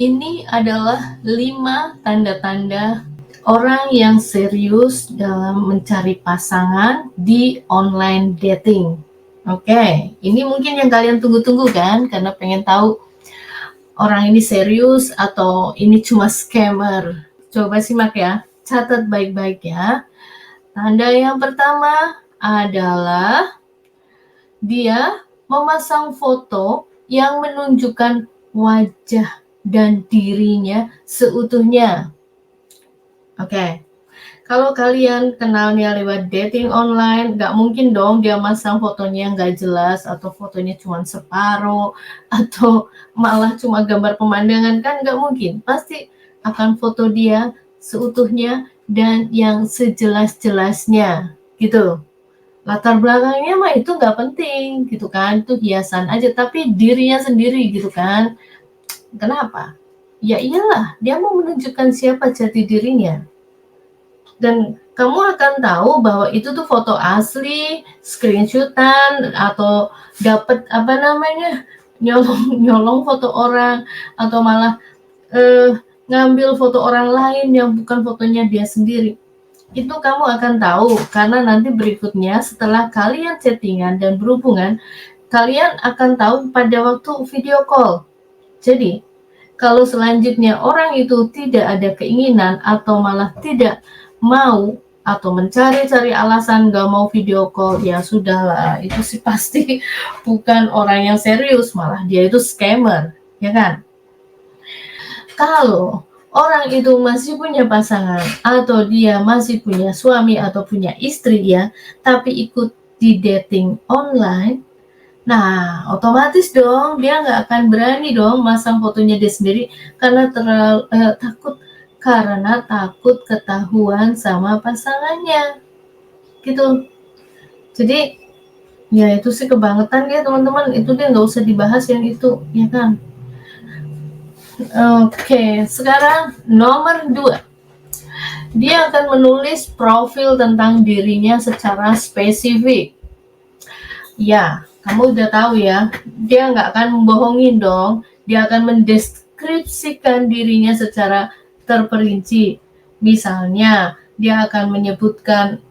Ini adalah 5 tanda-tanda orang yang serius dalam mencari pasangan di online dating. Oke, ini mungkin yang kalian tunggu-tunggu kan, karena pengen tahu orang ini serius atau ini cuma scammer. Coba simak ya, catat baik-baik ya. Tanda yang pertama adalah dia memasang foto yang menunjukkan wajah dan dirinya seutuhnya. Oke, kalau kalian kenalnya lewat dating online, nggak mungkin dong dia masang fotonya nggak jelas atau fotonya cuma separuh atau malah cuma gambar pemandangan, kan nggak mungkin. Pasti akan foto dia seutuhnya dan yang sejelas-jelasnya gitu. Latar belakangnya mah itu nggak penting gitu kan, itu hiasan aja, tapi dirinya sendiri gitu kan. Kenapa? Ya iyalah, dia mau menunjukkan siapa jati dirinya. Dan kamu akan tahu bahwa itu tuh foto asli, screenshotan, atau dapat nyolong foto orang, atau malah ngambil foto orang lain yang bukan fotonya dia sendiri. Itu kamu akan tahu karena nanti berikutnya setelah kalian chattingan dan berhubungan, kalian akan tahu pada waktu video call. Jadi, kalau selanjutnya orang itu tidak ada keinginan atau malah tidak mau atau mencari-cari alasan gak mau video call, ya sudahlah, itu sih pasti bukan orang yang serius, malah dia itu scammer, ya kan? Kalau orang itu masih punya pasangan atau dia masih punya suami atau punya istri ya, tapi ikut di dating online, nah otomatis dong dia nggak akan berani dong masang fotonya dia sendiri karena takut ketahuan sama pasangannya gitu. Jadi ya itu sih kebangetan dia teman-teman, itu dia nggak usah dibahas yang itu, ya kan? Oke, sekarang nomor 2. Dia akan menulis profil tentang dirinya secara spesifik. Ya, kamu udah tahu ya, dia nggak akan membohongin dong. Dia akan mendeskripsikan dirinya secara terperinci. Misalnya, dia akan menyebutkan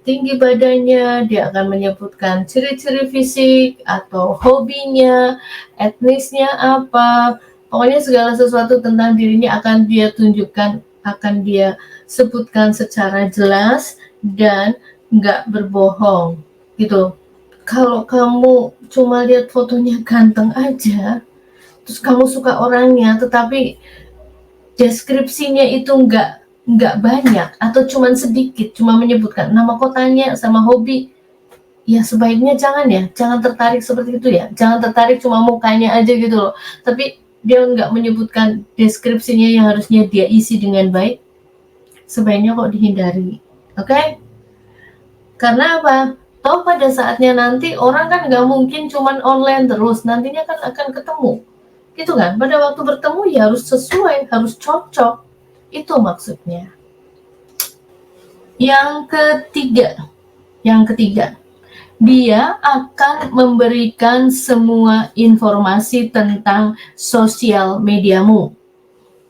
tinggi badannya, dia akan menyebutkan ciri-ciri fisik atau hobinya, etnisnya apa, pokoknya segala sesuatu tentang dirinya akan dia tunjukkan, akan dia sebutkan secara jelas dan nggak berbohong gitu. Kalau kamu cuma lihat fotonya ganteng aja, terus kamu suka orangnya, tetapi deskripsinya itu nggak banyak atau cuman sedikit, cuma menyebutkan nama kotanya sama hobi, ya sebaiknya jangan tertarik seperti itu ya. Jangan tertarik cuma mukanya aja gitu loh, tapi dia nggak menyebutkan deskripsinya yang harusnya dia isi dengan baik, sebaiknya kok dihindari. Oke? Karena apa? Toh pada saatnya nanti orang kan nggak mungkin cuman online terus, nantinya kan akan ketemu gitu kan. Pada waktu bertemu ya harus sesuai, harus cocok, itu maksudnya. Yang ketiga, dia akan memberikan semua informasi tentang sosial mediamu.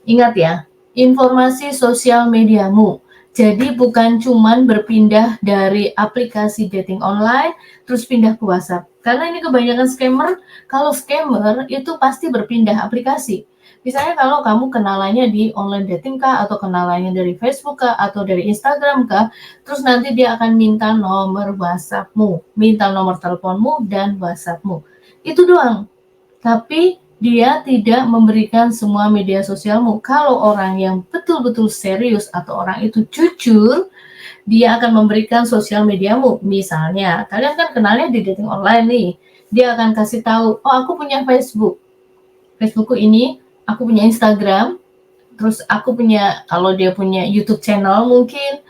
Ingat ya, informasi sosial mediamu. Jadi bukan cuman berpindah dari aplikasi dating online terus pindah ke WhatsApp. Karena ini kebanyakan scammer, kalau scammer itu pasti berpindah aplikasi. Misalnya kalau kamu kenalannya di online dating kah, atau kenalannya dari Facebook kah, atau dari Instagram kah, terus nanti dia akan minta nomor WhatsAppmu, minta nomor teleponmu dan WhatsAppmu. Itu doang. Tapi dia tidak memberikan semua media sosialmu. Kalau orang yang betul-betul serius atau orang itu jujur, dia akan memberikan sosial mediamu. Misalnya, kalian kan kenalnya di dating online nih. Dia akan kasih tahu, oh aku punya Facebook. Facebookku ini, aku punya Instagram, terus aku punya, kalau dia punya YouTube channel mungkin,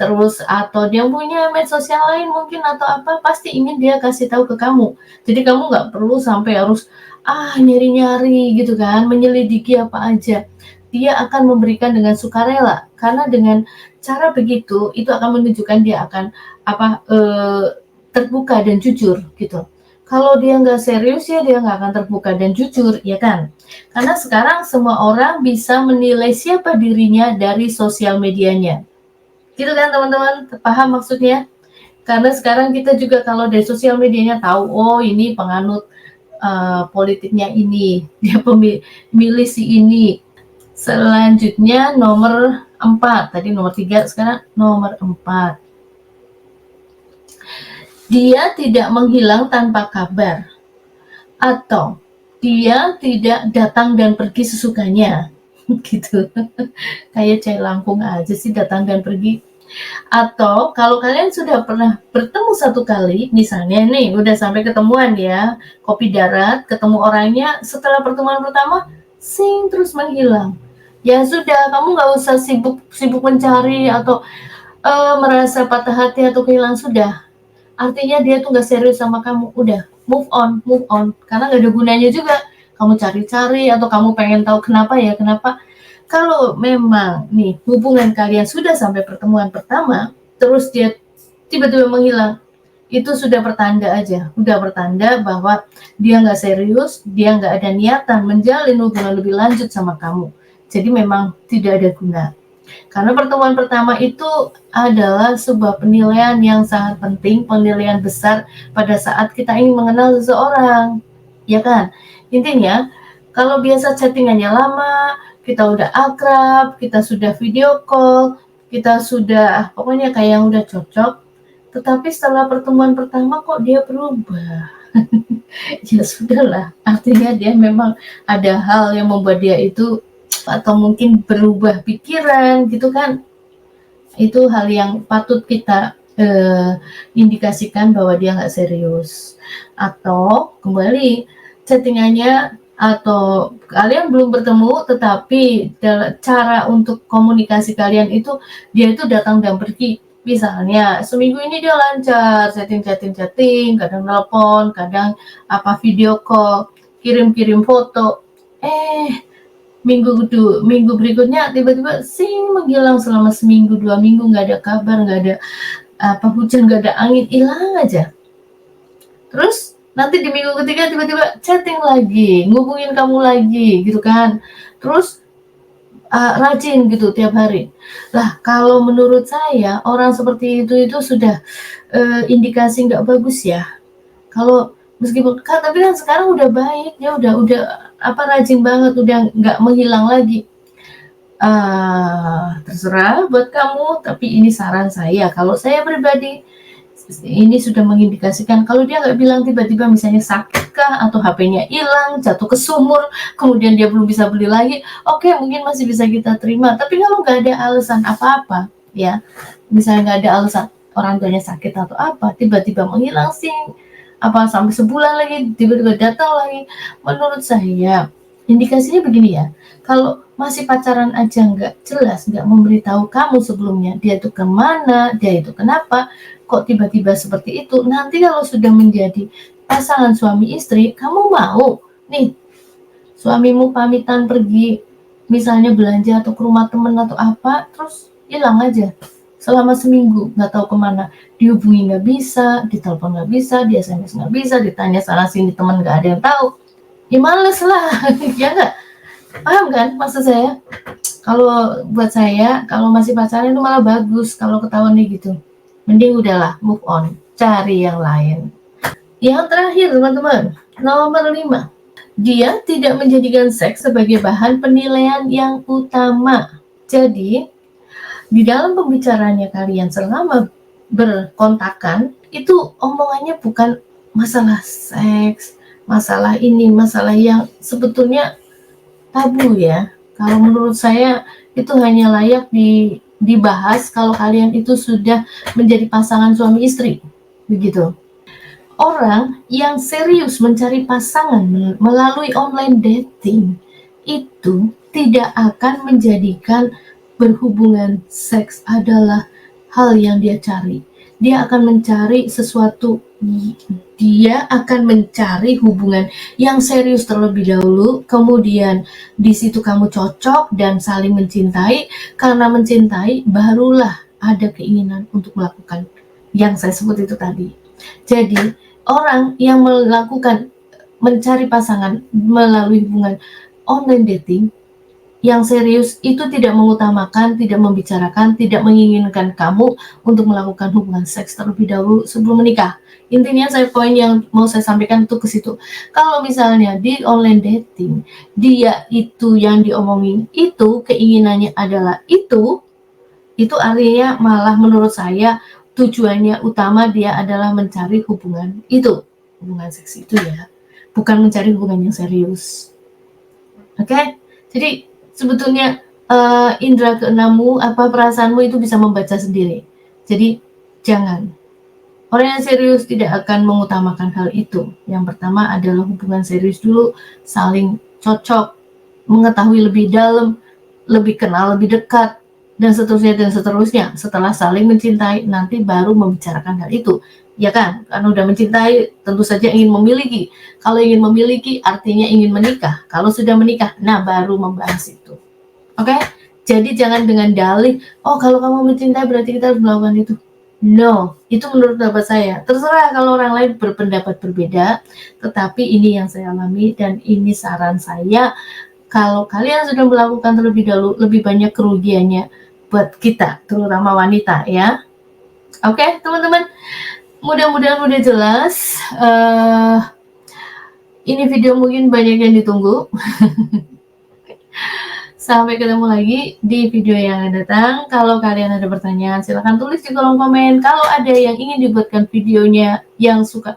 terus atau dia punya media sosial lain mungkin atau apa, pasti ingin dia kasih tahu ke kamu. Jadi kamu nggak perlu sampai harus nyari-nyari gitu kan, menyelidiki apa aja. Dia akan memberikan dengan sukarela, karena dengan cara begitu itu akan menunjukkan dia akan terbuka dan jujur gitu. Kalau dia nggak serius ya dia nggak akan terbuka dan jujur, ya kan? Karena sekarang semua orang bisa menilai siapa dirinya dari sosial medianya. Gitu kan teman-teman? Paham maksudnya? Karena sekarang kita juga kalau dari sosial medianya tahu, oh ini penganut politiknya ini, dia pemilih si ini. Selanjutnya nomor 4, tadi nomor 3, sekarang nomor 4. Dia tidak menghilang tanpa kabar, atau dia tidak datang dan pergi sesukanya. Gitu. Kayak cai langkung aja sih datang dan pergi. Atau kalau kalian sudah pernah bertemu satu kali, misalnya nih udah sampai ketemuan ya, kopi darat, ketemu orangnya, setelah pertemuan pertama terus menghilang. Ya sudah, kamu nggak usah sibuk mencari atau merasa patah hati atau kehilangan. Sudah, artinya dia tuh nggak serius sama kamu. Udah, move on, karena nggak ada gunanya juga kamu cari-cari atau kamu pengen tahu kenapa. Kalau memang nih hubungan kalian sudah sampai pertemuan pertama, terus dia tiba-tiba menghilang, itu sudah pertanda aja, udah pertanda bahwa dia nggak serius, dia nggak ada niatan menjalin hubungan lebih lanjut sama kamu. Jadi memang tidak ada guna. Karena pertemuan pertama itu adalah sebuah penilaian yang sangat penting, penilaian besar pada saat kita ingin mengenal seseorang, ya kan? Intinya, kalau biasa chattingannya lama, kita udah akrab, kita sudah video call, kita sudah pokoknya kayak yang udah cocok, tetapi setelah pertemuan pertama kok dia berubah. Ya sudahlah, artinya dia memang ada hal yang membuat dia itu atau mungkin berubah pikiran gitu kan. Itu hal yang patut kita indikasikan bahwa dia nggak serius. Atau kembali chattingannya atau kalian belum bertemu tetapi cara untuk komunikasi kalian itu dia itu datang dan pergi. Misalnya seminggu ini dia lancar chatting, kadang telepon, kadang video call, kirim foto. Minggu berikutnya tiba-tiba menghilang selama seminggu 2 minggu, nggak ada kabar, nggak ada hujan, nggak ada angin, hilang aja. Terus nanti di minggu ketiga tiba-tiba chatting lagi, ngubungin kamu lagi gitu kan. Terus rajin gitu tiap hari. Lah kalau menurut saya orang seperti itu sudah indikasi nggak bagus ya. Kalau meskipun tapi kan sekarang udah baik, dia udah rajin banget, udah nggak menghilang lagi. Terserah buat kamu, tapi ini saran saya. Kalau saya pribadi, ini sudah mengindikasikan kalau dia nggak bilang tiba-tiba misalnya sakit kah, atau HP-nya hilang, jatuh ke sumur, kemudian dia belum bisa beli lagi, oke, mungkin masih bisa kita terima. Tapi kalau nggak ada alasan apa-apa, ya, misalnya nggak ada alasan orang tuanya sakit atau apa, tiba-tiba menghilang sampai sebulan lagi, tiba-tiba datang lagi, menurut saya indikasinya begini ya, kalau masih pacaran aja nggak jelas, nggak memberitahu kamu sebelumnya, dia itu kemana, dia itu kenapa, kok tiba-tiba seperti itu, nanti kalau sudah menjadi pasangan suami istri, kamu mau nih suamimu pamitan pergi, misalnya belanja atau ke rumah temen atau apa, terus hilang aja selama seminggu, nggak tahu kemana, dihubungi nggak bisa, ditelepon nggak bisa, di SMS nggak bisa, ditanya sana sini teman nggak ada yang tahu, ya males lah. Ya nggak, paham kan maksud saya? Kalau buat saya, kalau masih pacaran itu malah bagus kalau ketahuan nih gitu, mending udahlah move on, cari yang lain. Yang terakhir teman-teman, nomor 5, dia tidak menjadikan seks sebagai bahan penilaian yang utama. Jadi di dalam pembicaraannya kalian selama berkontakan, itu omongannya bukan masalah seks, masalah ini, masalah yang sebetulnya tabu ya. Kalau menurut saya itu hanya layak dibahas kalau kalian itu sudah menjadi pasangan suami istri, begitu. Orang yang serius mencari pasangan melalui online dating itu tidak akan menjadikan berhubungan seks adalah hal yang dia cari. Dia akan mencari sesuatu, dia akan mencari hubungan yang serius terlebih dahulu, kemudian di situ kamu cocok dan saling mencintai. Karena mencintai barulah ada keinginan untuk melakukan yang saya sebut itu tadi. Jadi orang yang melakukan mencari pasangan melalui hubungan online dating yang serius itu tidak mengutamakan, tidak membicarakan, tidak menginginkan kamu untuk melakukan hubungan seks terlebih dahulu sebelum menikah. Intinya poin yang mau saya sampaikan itu ke situ. Kalau misalnya di online dating, dia itu yang diomongin itu, keinginannya adalah itu artinya malah menurut saya tujuannya utama dia adalah mencari hubungan itu, hubungan seks itu ya, bukan mencari hubungan yang serius. Oke? Jadi sebetulnya indera keenammu, perasaanmu itu bisa membaca sendiri. Jadi jangan. Orang yang serius tidak akan mengutamakan hal itu. Yang pertama adalah hubungan serius dulu, saling cocok, mengetahui lebih dalam, lebih kenal, lebih dekat, dan seterusnya dan seterusnya. Setelah saling mencintai, nanti baru membicarakan hal itu. Ya kan? Karena udah mencintai, tentu saja ingin memiliki. Kalau ingin memiliki, artinya ingin menikah. Kalau sudah menikah, nah baru membahas itu. Oke? Jadi jangan dengan dalih, oh kalau kamu mencintai berarti kita harus melakukan itu. No, itu menurut pendapat saya. Terserah kalau orang lain berpendapat berbeda, tetapi ini yang saya alami dan ini saran saya. Kalau kalian sudah melakukan terlebih dahulu, lebih banyak kerugiannya buat kita, terutama wanita ya. Oke, teman-teman. Mudah-mudahan udah jelas. Ini video mungkin banyak yang ditunggu. Sampai ketemu lagi di video yang akan datang. Kalau kalian ada pertanyaan, silahkan tulis di kolom komen. Kalau ada yang ingin dibuatkan videonya yang suka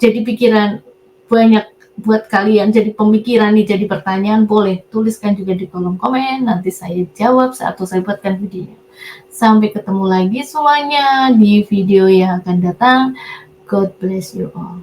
jadi pikiran banyak buat kalian, jadi pemikiran nih, jadi pertanyaan, boleh tuliskan juga di kolom komen. Nanti saya jawab atau saya buatkan videonya. Sampai ketemu lagi semuanya di video yang akan datang. God bless you all.